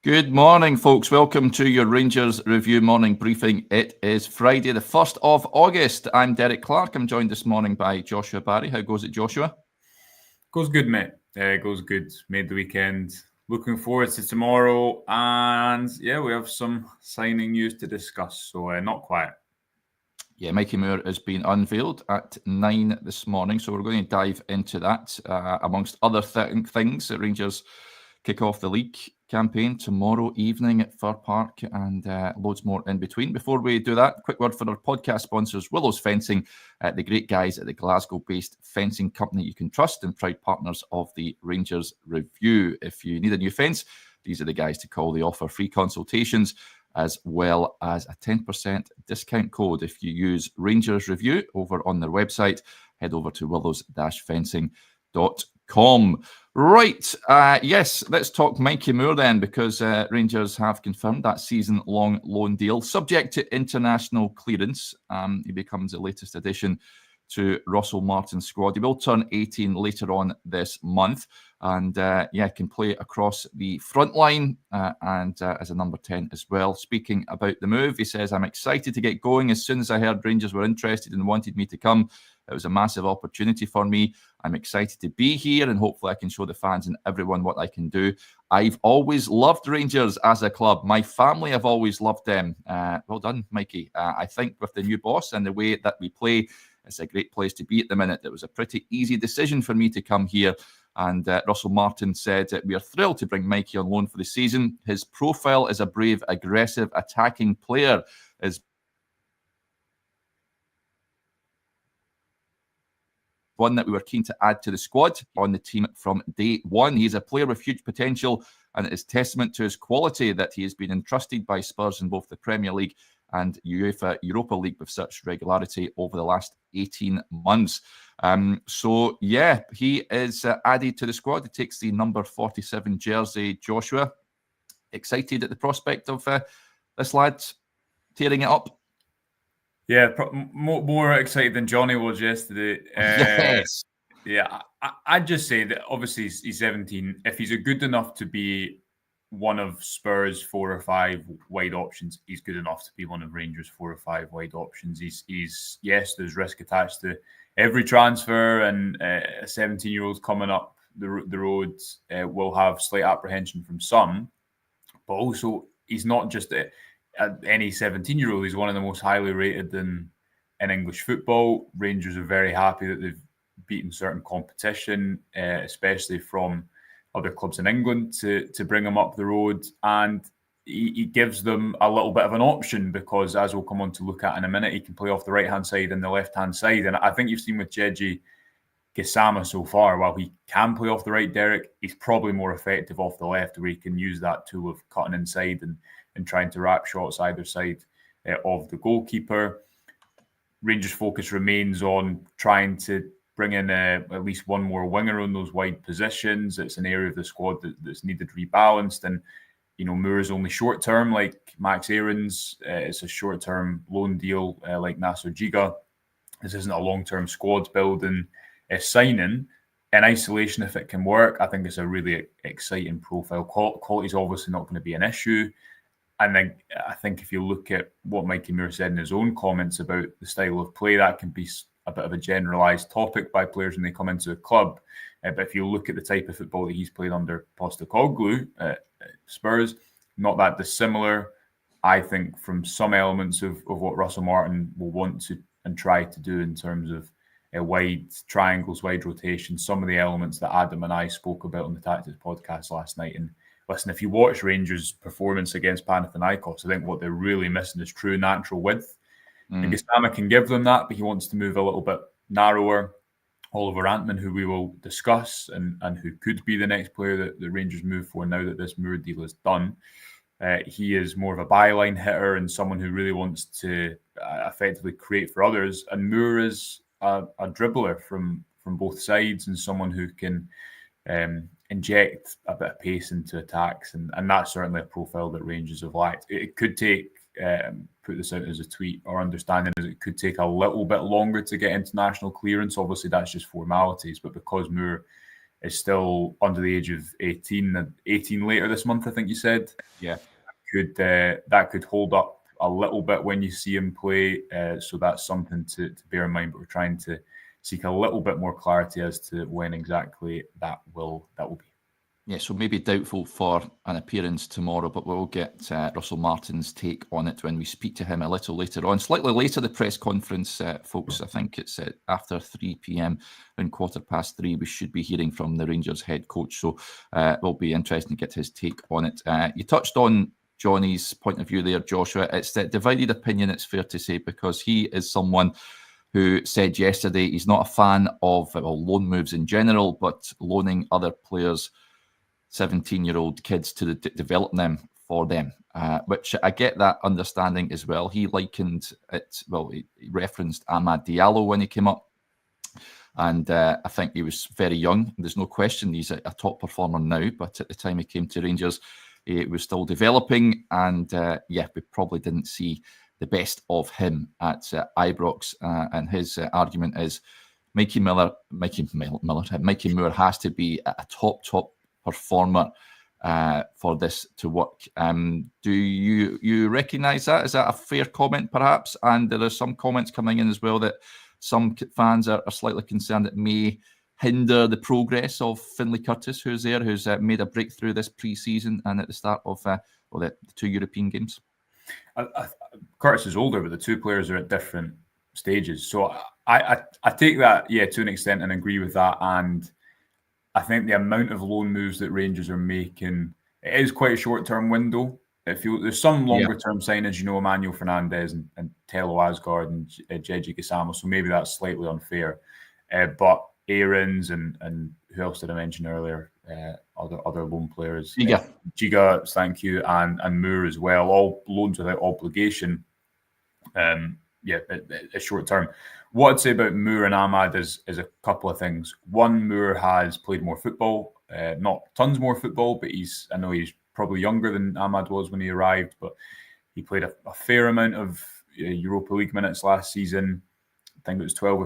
Good morning, folks. Welcome to your Rangers Review morning briefing. It is Friday, the 1st of August. I'm Derek Clark. I'm joined this morning by Joshua Barry. How goes it, Joshua? Goes good, mate. Goes good. Made the weekend. Looking forward to tomorrow. And yeah, we have some signing news to discuss. So not quiet. Yeah, Mikey Moore has been unveiled at 9 this morning. So we're going to dive into that. Amongst other things, the Rangers kick off the league campaign tomorrow evening at Fir Park, and loads more in between. Before we do that, quick word for our podcast sponsors, Willow's Fencing, the great guys at the Glasgow-based fencing company you can trust and proud partners of the Rangers Review. If you need a new fence, these are the guys to call. They offer free consultations as well as a 10% discount code if you use Rangers Review over on their website. Head over to willows-fencing.com. Right, yes, let's talk Mikey Moore then, because Rangers have confirmed that season-long loan deal. Subject to international clearance, he becomes the latest addition to Russell Martin's squad. He will turn 18 later on this month, and can play across the front line and as a number 10 as well. Speaking about the move, he says, "I'm excited to get going. As soon as I heard Rangers were interested and wanted me to come, it was a massive opportunity for me. I'm excited to be here, and hopefully I can show the fans and everyone what I can do. I've always loved Rangers as a club. My family have always loved them." Well done, Mikey. I think with the new boss and the way that we play, it's a great place to be at the minute. It was a pretty easy decision for me to come here. And Russell Martin said, "We are thrilled to bring Mikey on loan for the season. His profile as a brave, aggressive, attacking player is one that we were keen to add to the squad on the team from day one. He's a player with huge potential, and it is testament to his quality that he has been entrusted by Spurs in both the Premier League and UEFA Europa League with such regularity over the last 18 months. He is added to the squad. He takes the number 47 jersey. Joshua, excited at the prospect of this lad tearing it up? Yeah, more excited than Johnny was yesterday. Yes. Yeah, I'd just say that obviously he's 17. If he's good enough to be one of Spurs' 4 or 5 wide options, he's good enough to be one of Rangers' 4 or 5 wide options. He's yes, there's risk attached to every transfer, and a 17-year-old coming up the road will have slight apprehension from some, but also he's not just any 17-year-old. He's one of the most highly rated in English football. Rangers are very happy that they've beaten certain competition, especially from other clubs in England, to bring him up the road. And he gives them a little bit of an option, because, as we'll come on to look at in a minute, he can play off the right-hand side and the left-hand side. And I think you've seen with Jeji Gassama so far, while he can play off the right, Derek, he's probably more effective off the left, where he can use that tool of cutting inside and trying to wrap shots either side of the goalkeeper. Rangers' focus remains on trying to bring in at least one more winger on those wide positions. It's an area of the squad that's needed rebalanced. And, Moore is only short-term, like Max Aarons. It's a short-term loan deal like Nasser Giga. This isn't a long-term squad building signing. In isolation, if it can work, I think it's a really exciting profile. Quality is obviously not going to be an issue. And then I think if you look at what Mikey Moore said in his own comments about the style of play, that can be a bit of a generalised topic by players when they come into a club. But if you look at the type of football that he's played under Postecoglou at Spurs, not that dissimilar, I think, from some elements of what Russell Martin will want to and try to do in terms of wide triangles, wide rotation, some of the elements that Adam and I spoke about on the Tactics podcast last night. And listen, if you watch Rangers' performance against Panathinaikos, I think what they're really missing is true natural width. And Gassama can give them that, but he wants to move a little bit narrower. Oliver Antman, who we will discuss, and who could be the next player that the Rangers move for now that this Moore deal is done. He is more of a byline hitter and someone who really wants to effectively create for others. And Moore is a dribbler from both sides, and someone who can inject a bit of pace into attacks. And that's certainly a profile that Rangers have lacked. It could take put this out as a tweet. Our understanding is it could take a little bit longer to get international clearance. Obviously, that's just formalities, but because Moore is still under the age of 18 later this month, I think you said. Yeah. That could hold up a little bit when you see him play. So that's something to bear in mind. But we're trying to seek a little bit more clarity as to when exactly that will be. Yeah, so maybe doubtful for an appearance tomorrow, but we'll get Russell Martin's take on it when we speak to him a little later on. Slightly later, the press conference, folks. I think it's after 3 p.m. and 3:15. We should be hearing from the Rangers head coach. So it will be interesting to get his take on it. You touched on Johnny's point of view there, Joshua. It's a divided opinion, it's fair to say, because he is someone who said yesterday he's not a fan of loan moves in general, but loaning other players 17-year-old kids to develop them for them, which I get that understanding as well. He likened it, he referenced Amad Diallo when he came up, and I think he was very young. There's no question he's a top performer now, but at the time he came to Rangers, he was still developing, and we probably didn't see the best of him at Ibrox, and his argument is Mikey Moore has to be a top performer for this to work. Do you recognise that? Is that a fair comment, perhaps? And there are some comments coming in as well that some fans are slightly concerned it may hinder the progress of Finlay Curtis, who's made a breakthrough this pre-season and at the start of the 2 European games. Curtis is older, but the two players are at different stages. So I take that, to an extent, and agree with that. And I think the amount of loan moves that Rangers are making, it is quite a short-term window. There's some longer-term signings, Emmanuel Fernandez and Tello Asgard and Jeji Gisamo, so maybe that's slightly unfair. But Aarons and who else did I mention earlier? Other loan players. Giga, thank you, and Moore as well. All loans without obligation. It's short term. What I'd say about Moore and Amad is a couple of things. One, Moore has played more football, not tons more football, but I know he's probably younger than Amad was when he arrived, but he played a fair amount of Europa League minutes last season. I think it was 12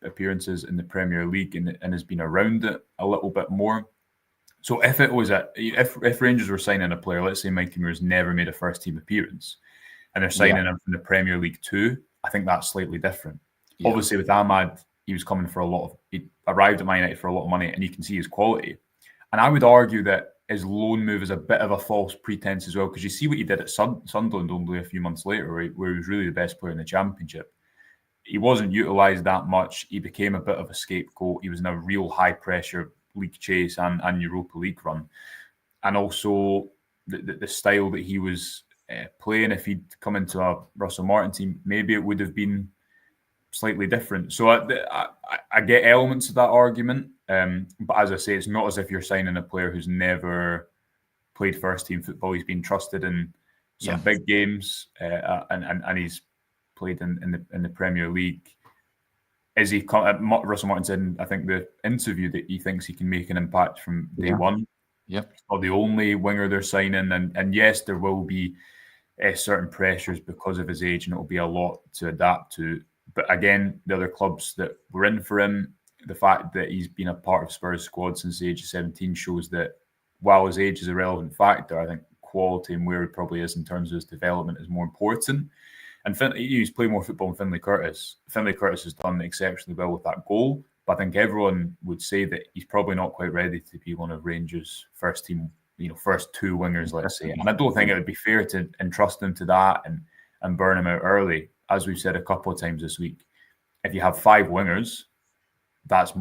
appearances in the Premier League, and has been around it a little bit more. So if Rangers were signing a player, let's say Mikey Moore's never made a first team appearance, and they're signing him from the Premier League 2, I think that's slightly different. Yeah. Obviously, with Amad, he was coming for he arrived at Man United for a lot of money, and you can see his quality. And I would argue that his loan move is a bit of a false pretense as well, because you see what he did at Sunderland only a few months later, where he was really the best player in the Championship. He wasn't utilised that much. He became a bit of a scapegoat. He was in a real high-pressure league chase and Europa League run. And also the style that he was playing, if he'd come into a Russell Martin team, maybe it would have been slightly different. So I get elements of that argument. But as I say, it's not as if you're signing a player who's never played first-team football. He's been trusted in some big games, and he's played in the Premier League. Russell Martin said, I think, the interview that he thinks he can make an impact from day one. Yep. He's not the only winger they're signing, and yes, there will be certain pressures because of his age, and it will be a lot to adapt to. But again, the other clubs that were in for him, the fact that he's been a part of Spurs' squad since the age of 17 shows that while his age is a relevant factor, I think quality and where he probably is in terms of his development is more important. And he's played more football than Finlay Curtis. Finlay Curtis has done exceptionally well with that goal, but I think everyone would say that he's probably not quite ready to be one of Rangers' first team, first two wingers, let's say. And I don't think it would be fair to entrust him to that and burn him out early. As we've said a couple of times this week, if you have 5 wingers, that's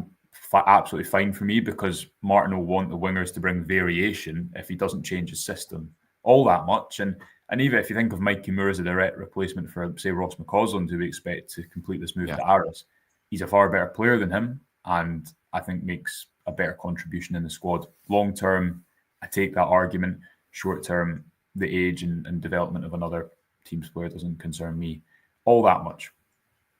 absolutely fine for me, because Martin will want the wingers to bring variation if he doesn't change his system all that much. And even if you think of Mikey Moore as a direct replacement for, say, Ross McCausland, who we expect to complete this move to Aris, he's a far better player than him, and I think makes a better contribution in the squad. Long term, I take that argument. Short term, the age and development of another team's player doesn't concern me all that much.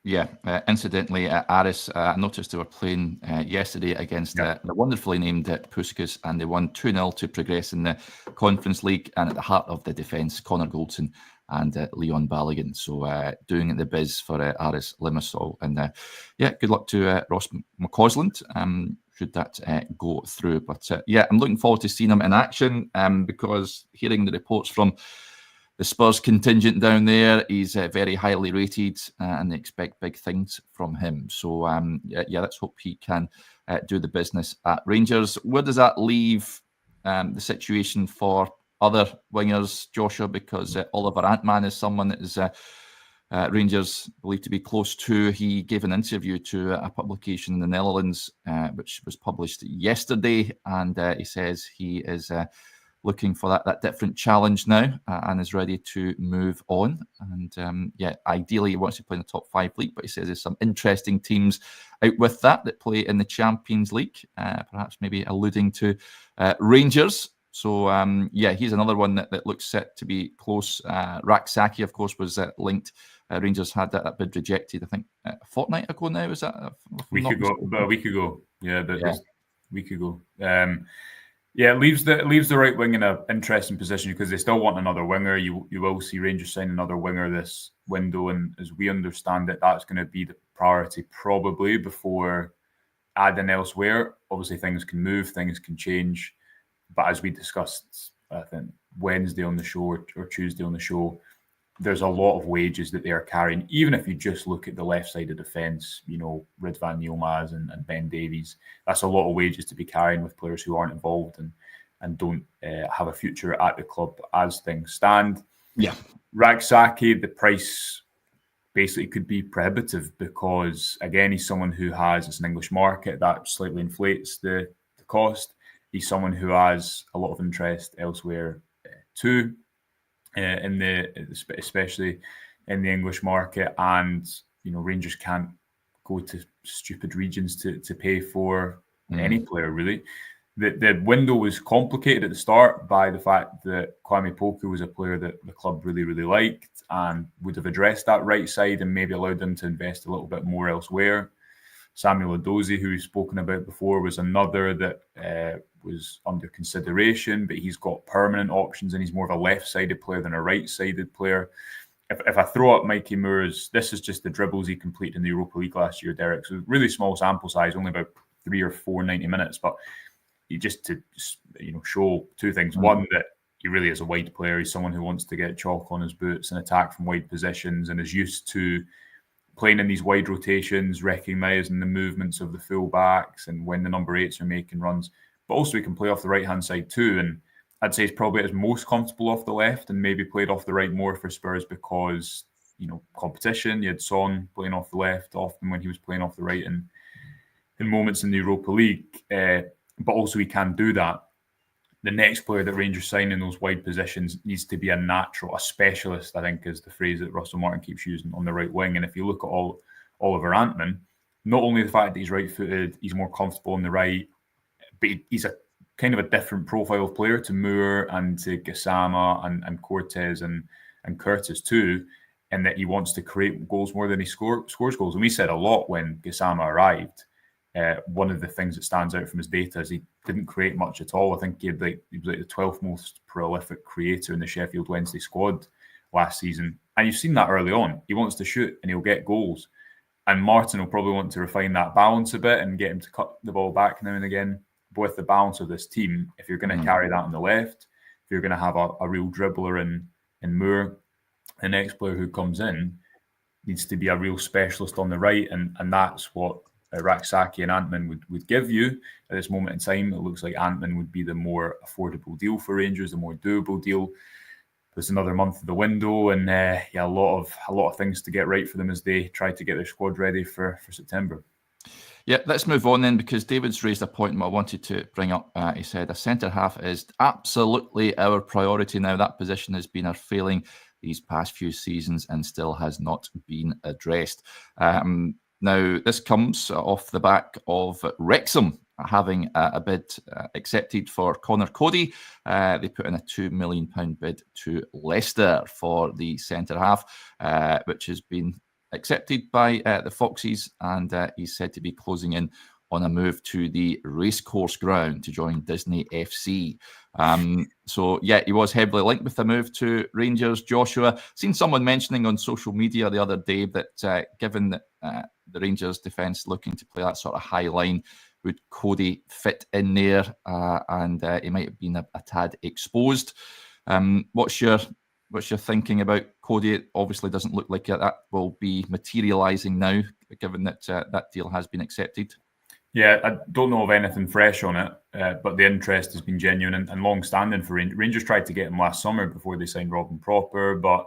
Yeah, incidentally, Aris, I noticed they were playing yesterday against the wonderfully named Puskas, and they won 2-0 to progress in the Conference League. And at the heart of the defence, Connor Goldson and Leon Balogun. So doing the biz for Aris Limassol. And good luck to Ross McCausland. Should that go through. But I'm looking forward to seeing him in action because hearing the reports from the Spurs contingent down there, he's very highly rated and they expect big things from him. So let's hope he can do the business at Rangers. Where does that leave the situation for other wingers, Joshua? Because Oliver Antman is someone that is Rangers believed to be close to. He gave an interview to a publication in the Netherlands, which was published yesterday, and he says he is looking for that different challenge now and is ready to move on. And ideally he wants to play in the top 5 league, but he says there's some interesting teams out with that play in the Champions League, perhaps maybe alluding to Rangers. So he's another one that looks set to be close. Raksaki, of course, was linked. Rangers had that bid rejected, I think, a fortnight ago now. Was that a week ago? Yeah, a week ago. It leaves the right wing in an interesting position because they still want another winger. You will see Rangers sign another winger this window, and as we understand it, that's going to be the priority probably before adding elsewhere. Obviously, things can move, things can change, but as we discussed, I think Wednesday on the show or Tuesday on the show, there's a lot of wages that they are carrying. Even if you just look at the left side of defence, Ridvan Yilmaz and Ben Davies, that's a lot of wages to be carrying with players who aren't involved and don't have a future at the club as things stand. Yeah. Raksaki, the price basically could be prohibitive because, again, he's someone who has, it's an English market, that slightly inflates the cost. He's someone who has a lot of interest elsewhere too. Especially in the English market, and Rangers can't go to stupid regions to pay for any player really. The window was complicated at the start by the fact that Kwame Poku was a player that the club really, really liked and would have addressed that right side and maybe allowed them to invest a little bit more elsewhere. Samuel Edozie, who we've spoken about before, was another that was under consideration, but he's got permanent options and he's more of a left-sided player than a right-sided player. If I throw up Mikey Moore's, this is just the dribbles he completed in the Europa League last year, Derek. So really small sample size, only about 3 or 4 90 minutes, but he just to show two things. One, that he really is a wide player. He's someone who wants to get chalk on his boots and attack from wide positions and is used to playing in these wide rotations, recognising the movements of the full-backs and when the number 8s are making runs. But also he can play off the right-hand side too. And I'd say he's probably his most comfortable off the left and maybe played off the right more for Spurs because, competition. You had Son playing off the left often when he was playing off the right in moments in the Europa League. But also he can do that. The next player that Rangers sign in those wide positions needs to be a natural, a specialist, I think is the phrase that Russell Martin keeps using on the right wing. And if you look at Oliver Antman, not only the fact that he's right-footed, he's more comfortable on the right, but he's a kind of a different profile of player to Moore and to Gassama and Cortez and Curtis too, in that he wants to create goals more than he scores goals. And we said a lot when Gassama arrived. One of the things that stands out from his data is he didn't create much at all. I think he was like the 12th most prolific creator in the Sheffield Wednesday squad last season. And you've seen that early on. He wants to shoot and he'll get goals. And Martin will probably want to refine that balance a bit and get him to cut the ball back now and again. But with the balance of this team, if you're going to carry that on the left, if you're going to have a real dribbler in Moore, the next player who comes in needs to be a real specialist on the right. And that's what Raksaki and Antman would give you at this moment in time. It looks like Antman would be the more affordable deal for Rangers, the more doable deal. There's another month of the window, and a lot of things to get right for them as they try to get their squad ready for September. Yeah, let's move on then, because David's raised a point I wanted to bring up. He said a centre-half is absolutely our priority now. That position has been our failing these past few seasons and still has not been addressed. Now, this comes off the back of Wrexham having a bid accepted for Conor Coady. They put in a £2 million bid to Leicester for the centre-half, which has been accepted by the Foxes, and he's said to be closing in on a move to the racecourse ground to join Disney FC. So yeah, he was heavily linked with the move to Rangers. Joshua, seen someone mentioning on social media the other day that given that the Rangers defence looking to play that sort of high line, would Coady fit in there? And he might have been a tad exposed. What's your thinking about Coady? It obviously doesn't look like that will be materialising now, given that that deal has been accepted. Yeah, I don't know of anything fresh on it, but the interest has been genuine and long-standing for Rangers. Rangers tried to get him last summer before they signed Robin Proper, but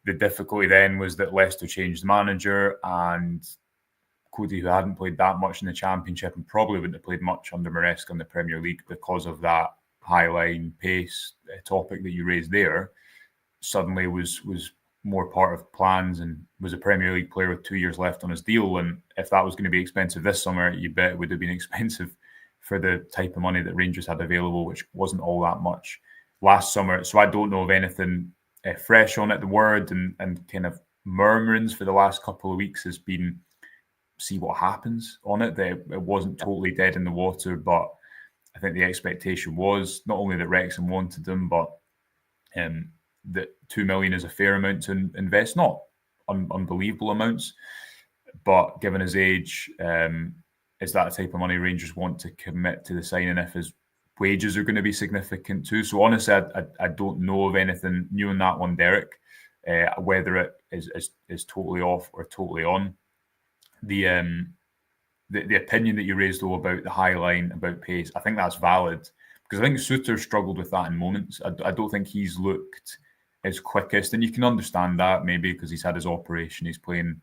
the difficulty then was that Leicester changed manager, and Coady, who hadn't played that much in the Championship and probably wouldn't have played much under Maresca in the Premier League because of that high line pace topic that you raised there, suddenly was more part of plans and was a Premier League player with 2 years left on his deal. And if that was going to be expensive this summer, you bet it would have been expensive for the type of money that Rangers had available, which wasn't all that much last summer. So I don't know of anything fresh on it. The word and kind of murmurings for the last couple of weeks has been see what happens on it. It wasn't totally dead in the water, but I think the expectation was not only that Wrexham wanted him, but that 2 million is a fair amount to invest, not unbelievable amounts, but given his age, is that the type of money Rangers want to commit to the signing if his wages are going to be significant too? So honestly, I don't know of anything new on that one, Derek, whether it is totally off or totally on. The opinion that you raised though about the high line, about pace, I think that's valid, because I think Suter struggled with that in moments. I don't think he's looked his quickest, and you can understand that maybe because he's had his operation, he's playing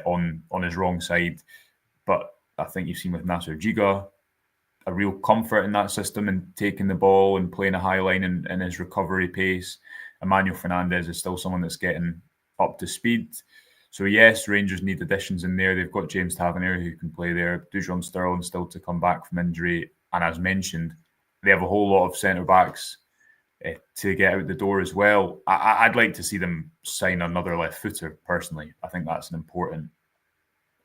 on his wrong side. But I think you've seen with Nasser Giga a real comfort in that system and taking the ball and playing a high line in his recovery pace. Emmanuel Fernandez is still someone that's getting up to speed. So yes, Rangers need additions in there. They've got James Tavernier who can play there. Dujon Sterling still to come back from injury. And as mentioned, they have a whole lot of centre-backs to get out the door as well. I'd like to see them sign another left footer, personally. I think that's an important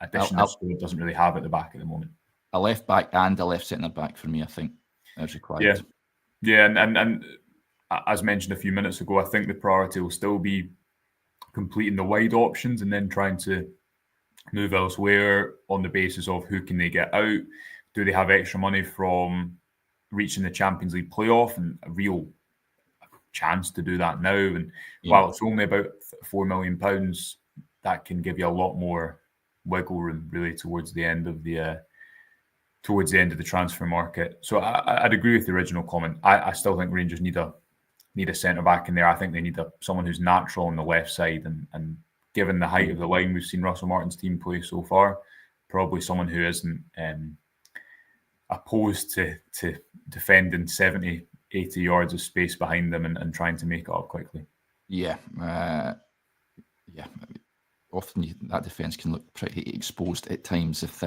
addition that Spurs doesn't really have at the back at the moment. A left back and a left centre back for me, I think, is required. Yeah, and as mentioned a few minutes ago, I think the priority will still be completing the wide options and then trying to move elsewhere on the basis of who can they get out. Do they have extra money from reaching the Champions League playoff, and a real chance to do that now? And while it's only about £4 million, that can give you a lot more wiggle room really towards the end of the transfer market. So I'd agree with the original comment. I still think Rangers need a centre back in there. I think they need someone who's natural on the left side, and given the height of the line we've seen Russell Martin's team play so far, probably someone who isn't opposed to defending 70, 80 yards of space behind them and trying to make it up quickly. Yeah. Often that defence can look pretty exposed at times if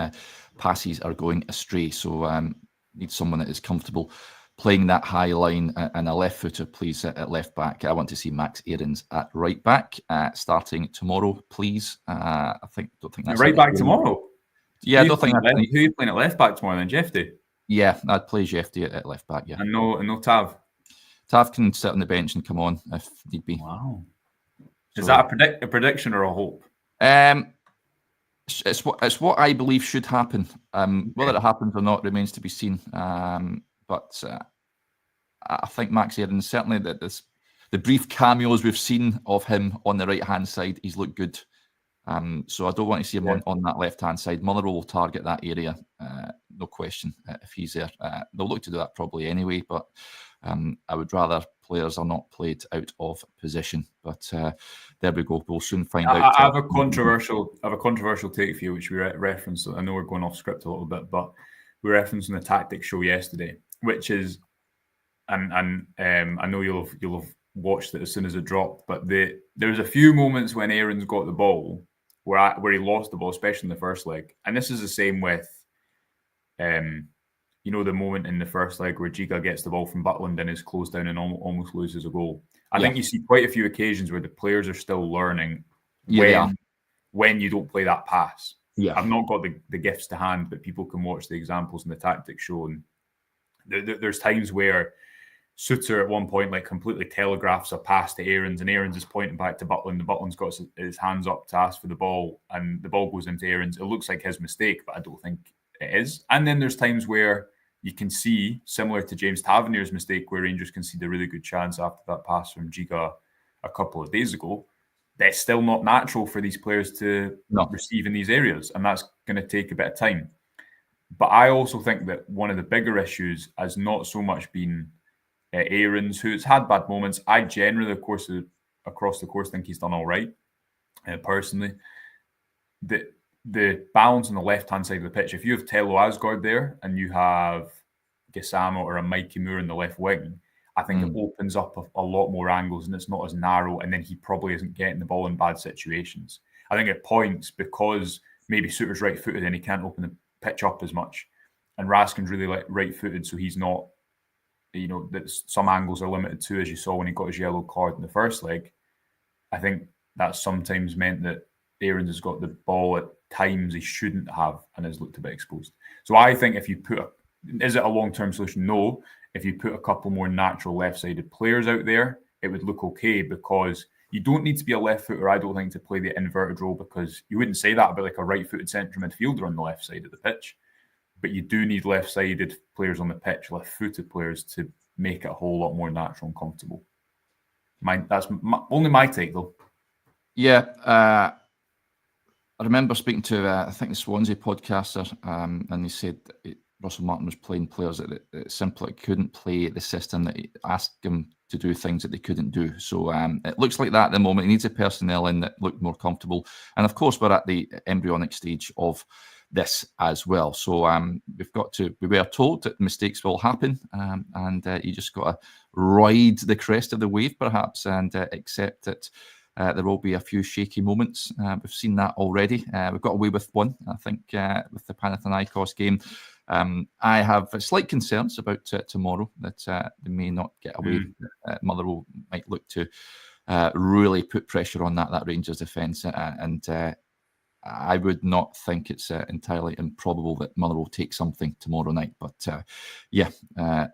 passes are going astray. So need someone that is comfortable playing that high line, and a left footer, please, at left back. I want to see Max Aarons at right back starting tomorrow, please. Don't think that's right back tomorrow. Yeah, I don't think that's who are you playing at left back tomorrow then, Jeffy? Yeah, I'd play Jeffy at left back. Yeah, and no Tav. Tav can sit on the bench and come on if need be. Wow, is that a prediction or a hope? It's what I believe should happen. Whether it happens or not remains to be seen. But I think Max Aarons, certainly the brief cameos we've seen of him on the right-hand side, he's looked good. So I don't want to see him on that left-hand side. Motherwell will target that area, no question, if he's there. They'll look to do that probably anyway, but I would rather players are not played out of position. But there we go. We'll soon find out. I have a controversial take for you, which we referenced. I know we're going off script a little bit, but we referenced on the Tactics show yesterday, which is, and I know you'll have watched it as soon as it dropped, but there's a few moments when Aaron's got the ball where he lost the ball, especially in the first leg. And this is the same with, the moment in the first leg where Giga gets the ball from Butland and is closed down and almost loses a goal. I think you see quite a few occasions where the players are still learning when you don't play that pass. Yeah. I've not got the gifts to hand, but people can watch the examples in the tactics show. And there's times where Suter at one point completely telegraphs a pass to Aarons, and Aarons is pointing back to Butland. The Butland's got his hands up to ask for the ball, and the ball goes into Aarons. It looks like his mistake, but I don't think it is. And then there's times where you can see, similar to James Tavernier's mistake, where Rangers concede a really good chance after that pass from Giga a couple of days ago. That's still not natural for these players to receive in these areas, and that's going to take a bit of time. But I also think that one of the bigger issues has not so much been Aarons, who's had bad moments. I generally, across the course, think he's done all right, personally. The balance on the left-hand side of the pitch, if you have Tello Asgard there and you have Gisamo or a Mikey Moore in the left wing, I think it opens up a lot more angles and it's not as narrow, and then he probably isn't getting the ball in bad situations. I think at points, because maybe Suter's right-footed and he can't open the pitch up as much, and Raskin's really right-footed, so he's not, that some angles are limited to, as you saw when he got his yellow card in the first leg. I think that's sometimes meant that Aarons has got the ball at times he shouldn't have and has looked a bit exposed. So I think if you is it a long-term solution? No. If you put a couple more natural left-sided players out there, it would look okay, because you don't need to be a left footer, I don't think, to play the inverted role, because you wouldn't say that about a right-footed central midfielder on the left side of the pitch. But you do need left-sided players on the pitch, left-footed players, to make it a whole lot more natural and comfortable. That's only my take, though. Yeah, I remember speaking to, I think, the Swansea podcaster, and he said Russell Martin was playing players that simply couldn't play the system, that he asked them to do things that they couldn't do. So it looks like that at the moment. He needs a personnel in that look more comfortable. And of course, we're at the embryonic stage of this as well. So we were told that mistakes will happen, and you just got to ride the crest of the wave, perhaps, and accept that there will be a few shaky moments. We've seen that already. We've got away with one, I think, with the Panathinaikos game. I have slight concerns about tomorrow, that they may not get away. Motherwell might look to really put pressure on that Rangers defence, and I would not think it's entirely improbable that Motherwell will take something tomorrow night. But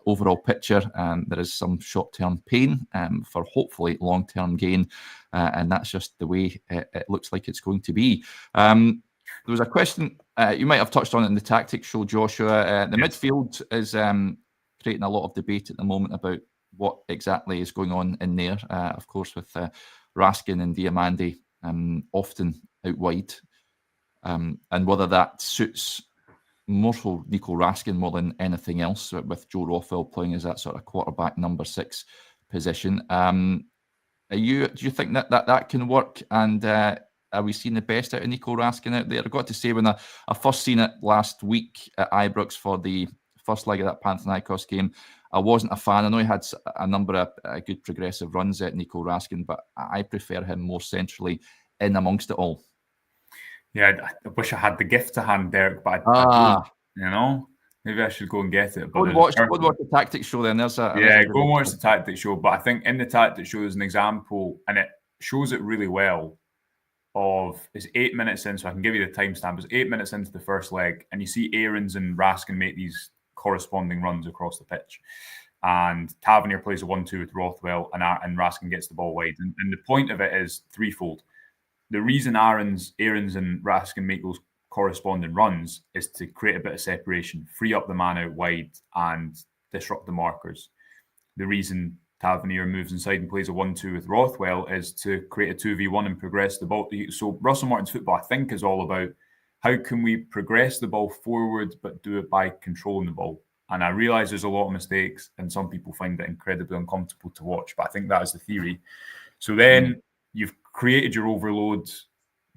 overall picture, there is some short-term pain for hopefully long-term gain, and that's just the way it looks like it's going to be. There was a question, you might have touched on it in the tactics show, Joshua. The midfield is creating a lot of debate at the moment about what exactly is going on in there. Of course, with Raskin and Diamandi often out wide. And whether that suits more so Nico Raskin more than anything else, with Joe Rothwell playing as that sort of quarterback number 6 position. Do you think that can work? And are we seeing the best out of Nico Raskin out there? I've got to say, when I first seen it last week at Ibrox for the first leg of that Panathinaikos game, I wasn't a fan. I know he had a number of good progressive runs at Nico Raskin, but I prefer him more centrally in amongst it all. Yeah, I wish I had the gift to hand, Derek, but I don't, maybe I should go and get it. But go watch the tactics show then. Go and watch the tactics show. But I think in the tactics show there's an example, and it shows it really well, it's 8 minutes in, so I can give you the timestamp. It's 8 minutes into the first leg, and you see Aarons and Raskin make these corresponding runs across the pitch. And Tavernier plays a 1-2 with Rothwell, and Raskin gets the ball wide. And the point of it is threefold. The reason Aarons and Raskin make those corresponding runs is to create a bit of separation, free up the man out wide, and disrupt the markers. The reason Tavernier moves inside and plays a 1-2 with Rothwell is to create a 2v1 and progress the ball. So Russell Martin's football, I think, is all about how can we progress the ball forward but do it by controlling the ball. And I realise there's a lot of mistakes, and some people find it incredibly uncomfortable to watch, but I think that is the theory. So then you've created your overload,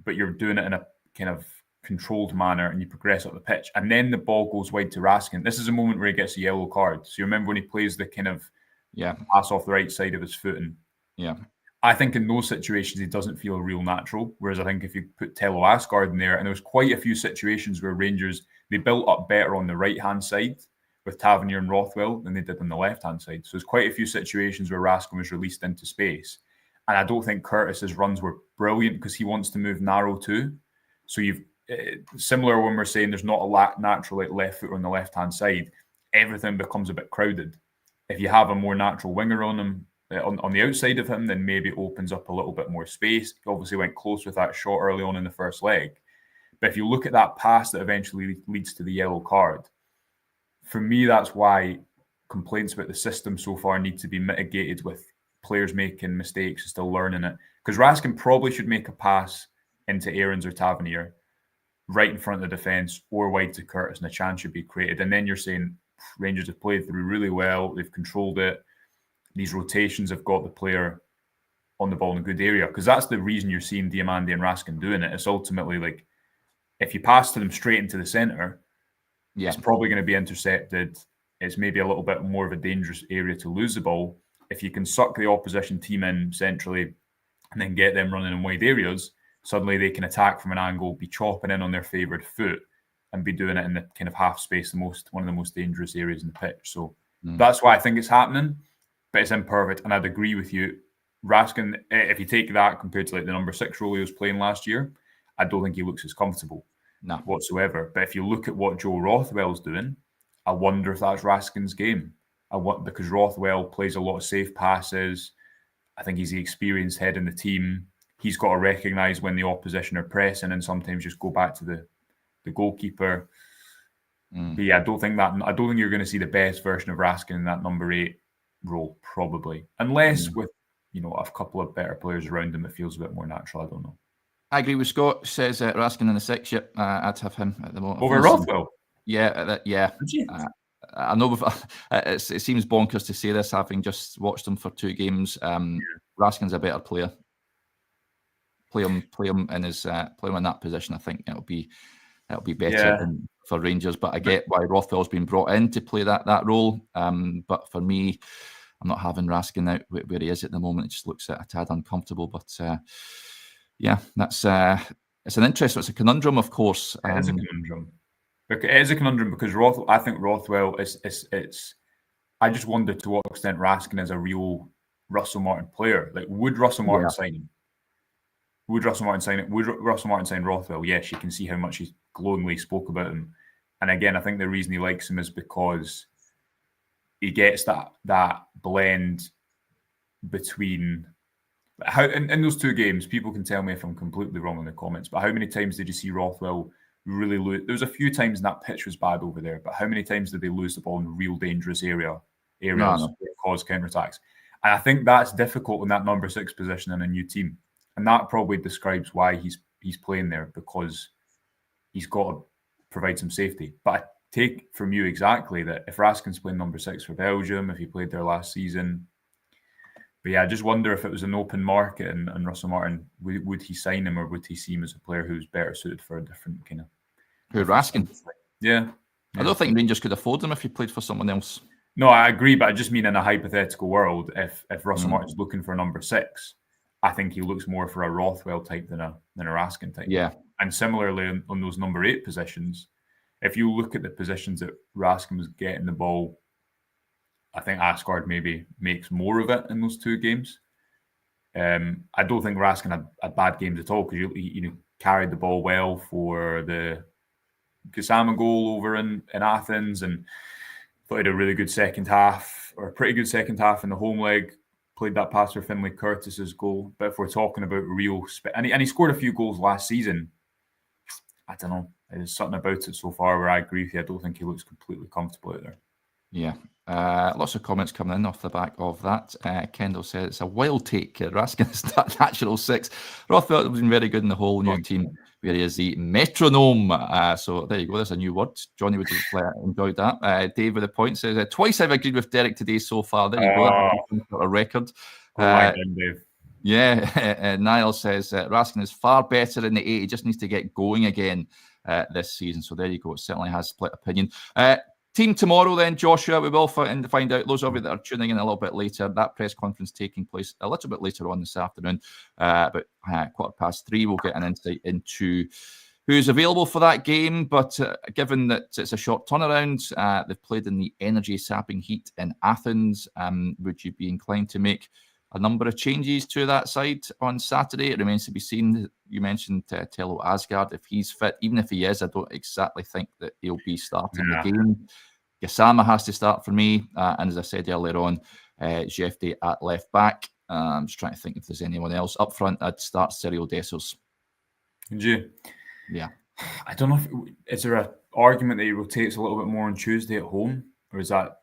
but you're doing it in a kind of controlled manner, and you progress up the pitch. And then the ball goes wide to Raskin. This is a moment where he gets a yellow card. So you remember when he plays the kind of pass off the right side of his foot? And I think in those situations, he doesn't feel real natural. Whereas I think if you put Tello Asgard in there, and there was quite a few situations where Rangers, they built up better on the right-hand side with Tavernier and Rothwell than they did on the left-hand side. So there's quite a few situations where Raskin was released into space. And I don't think Curtis's runs were brilliant because he wants to move narrow too. So you've similar when we're saying there's not a natural left foot on the left-hand side, everything becomes a bit crowded. If you have a more natural winger on him, on the outside of him, then maybe it opens up a little bit more space. He obviously went close with that shot early on in the first leg. But if you look at that pass that eventually leads to the yellow card, for me, that's why complaints about the system so far need to be mitigated with players making mistakes and still learning it. Because Raskin probably should make a pass into Aarons or Tavernier right in front of the defence or wide to Curtis, and a chance should be created. And then you're saying Rangers have played through really well. They've controlled it. These rotations have got the player on the ball in a good area, because that's the reason you're seeing Diamandi and Raskin doing it. It's ultimately like, if you pass to them straight into the centre, it's probably going to be intercepted. It's maybe a little bit more of a dangerous area to lose the ball. If you can suck the opposition team in centrally and then get them running in wide areas, suddenly they can attack from an angle, be chopping in on their favoured foot, and be doing it in the kind of half space, one of the most dangerous areas in the pitch. So that's why I think it's happening, but it's imperfect. And I'd agree with you. Raskin, if you take that compared to like the number 6 role he was playing last year, I don't think he looks as comfortable whatsoever. But if you look at what Joe Rothwell's doing, I wonder if that's Raskin's game. Because Rothwell plays a lot of safe passes. I think he's the experienced head in the team. He's got to recognise when the opposition are pressing and sometimes just go back to the goalkeeper. But yeah, I don't think you're going to see the best version of Raskin in that number 8 role, probably, unless with a couple of better players around him, it feels a bit more natural. I don't know. I agree with Scott. Says Raskin in the 6. Yep, I'd have him at the moment. Over Rothwell? Yeah. I know it seems bonkers to say this, having just watched him for 2 games. Raskin's a better player. Play him in that position. I think it'll be better for Rangers. But I get why Rothwell's been brought in to play that role. But for me, I'm not having Raskin out where he is at the moment. It just looks a tad uncomfortable. But that's it's an interest. It's a conundrum, of course. It is a conundrum. It is a conundrum because I think Rothwell is. I just wonder to what extent Raskin is a real Russell Martin player. Like, would Russell Martin sign him? Would Russell Martin sign it? Would Russell Martin sign Rothwell? Yes, you can see how much he glowingly spoke about him. And again, I think the reason he likes him is because he gets that blend between how in those 2 games. People can tell me if I'm completely wrong in the comments, but how many times did you see Rothwell really lose? There was a few times that pitch was bad over there, but how many times did they lose the ball in real dangerous areas that cause counterattacks? And I think that's difficult in that number 6 position in a new team. And that probably describes why he's playing there, because he's got to provide some safety. But I take from you exactly that if Raskin's playing number 6 for Belgium, if he played there last season. But yeah, I just wonder if it was an open market and Russell Martin, would he sign him, or would he see him as a player who's better suited for a different kind of... Who, Raskin? Yeah. I don't think Rangers could afford him if he played for someone else. No, I agree, but I just mean in a hypothetical world, if Russell Martin's looking for a number 6, I think he looks more for a Rothwell type than a Raskin type. Yeah. And similarly on those number 8 positions, if you look at the positions that Raskin was getting the ball, I think Asgard maybe makes more of it in those 2 games. I don't think Raskin had bad games at all, because he carried the ball well for the Kusama goal over in Athens, and played a really good second half, or a pretty good second half in the home leg. Played that pass for Finlay Curtis's goal. But if we're talking about real... And he scored a few goals last season. I don't know. There's something about it so far where I agree with you. I don't think he looks completely comfortable out there. Yeah. Lots of comments coming in off the back of that. Kendall says it's a wild take. Raskin is that natural 6. Rothwell has been very good in the whole new team, where he is the metronome. So there you go. There's a new word. Johnny would have enjoyed that. Dave with a point says, twice I've agreed with Derek today so far. There you go. A record. Dave. Yeah. Niall says, Raskin is far better in the 8. He just needs to get going again this season. So there you go. It certainly has split opinion. Team tomorrow then, Joshua, we will find out. Those of you that are tuning in a little bit later, that press conference taking place a little bit later on this afternoon, about 3:15. We'll get an insight into who's available for that game. But given that it's a short turnaround, they've played in the energy-sapping heat in Athens, would you be inclined to make a number of changes to that side on Saturday. It remains to be seen. You mentioned Tello Asgard. If he's fit, even if he is, I don't exactly think that he'll be starting the game. Gassama has to start for me. And as I said earlier on, Jefte at left back. I'm just trying to think if there's anyone else. Up front, I'd start Cyril Dessers. Would you? Yeah. I don't know. Is there an argument that he rotates a little bit more on Tuesday at home? Or is that...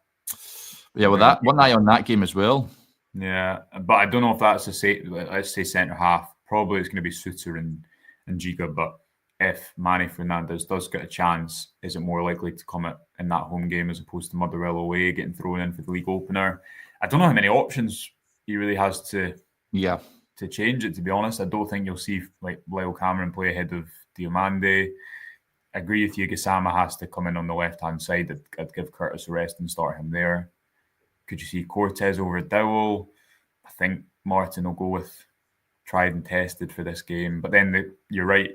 Yeah, well, that one eye on that game as well. Yeah, but I don't know if that's let's say centre half. Probably it's going to be Suter and Giga. But if Manny Fernandes does get a chance, is it more likely to come in that home game as opposed to Motherwell away, getting thrown in for the league opener? I don't know how many options he really has to change it. To be honest, I don't think you'll see like Lyle Cameron play ahead of Diomande. I agree with you. Gassama has to come in on the left-hand side. I'd give Curtis a rest and start him there. Could you see Cortez over Dowell? I think Martin will go with tried and tested for this game. But then you're right.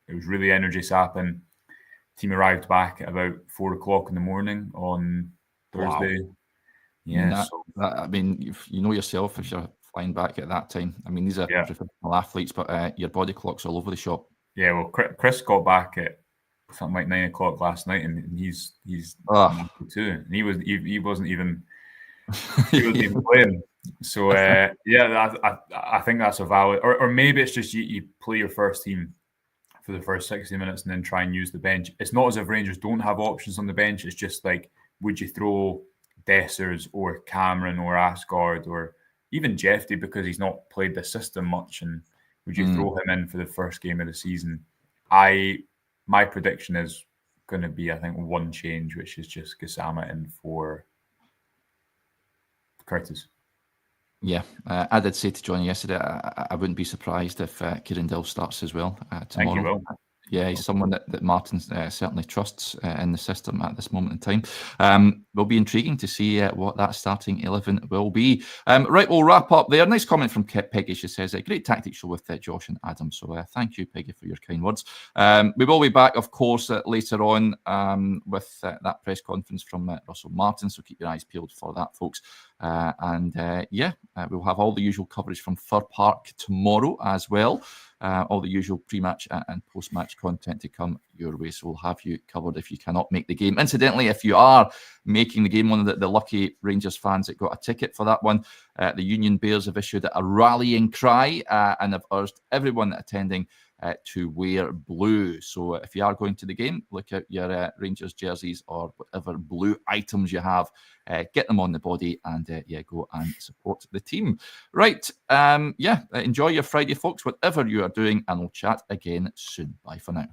It was really energy sapping. Team arrived back at about 4 o'clock in the morning on Thursday. Wow. Yeah. I mean, you know yourself if you're flying back at that time. I mean, these are professional athletes, but your body clock's all over the shop. Yeah, well, Chris got back at something like 9 o'clock last night, and he's too. And he wasn't even playing. So I think that's a valid, or maybe it's just you play your first team for the first 60 minutes and then try and use the bench. It's not as if Rangers don't have options on the bench. It's just like, would you throw Dessers or Cameron or Asgard or even Jefte because he's not played the system much, and would you throw him in for the first game of the season? My prediction is going to be, I think, one change, which is just Gassama in for Curtis. Yeah, I did say to Johnny yesterday, I wouldn't be surprised if Kieran Dill starts as well tomorrow. Thank you, Will. Yeah, he's someone that Martin certainly trusts in the system at this moment in time. Will be intriguing to see what that starting 11 will be. Right, we'll wrap up there. Nice comment from Peggy. She says, great tactics show with Josh and Adam. So thank you, Peggy, for your kind words. We will be back, of course, later on with that press conference from Russell Martin. So keep your eyes peeled for that, folks. We'll have all the usual coverage from Fir Park tomorrow as well. All the usual pre-match and post-match content to come your way. So we'll have you covered if you cannot make the game. Incidentally, if you are making the game, one of the lucky Rangers fans that got a ticket for that one, the Union Bears have issued a rallying cry and have urged everyone attending to wear blue. So if you are going to the game, look out your Rangers jerseys or whatever blue items you have. Get them on the body and go and support the team. Right. Enjoy your Friday, folks, whatever you are doing, and we'll chat again soon. Bye for now.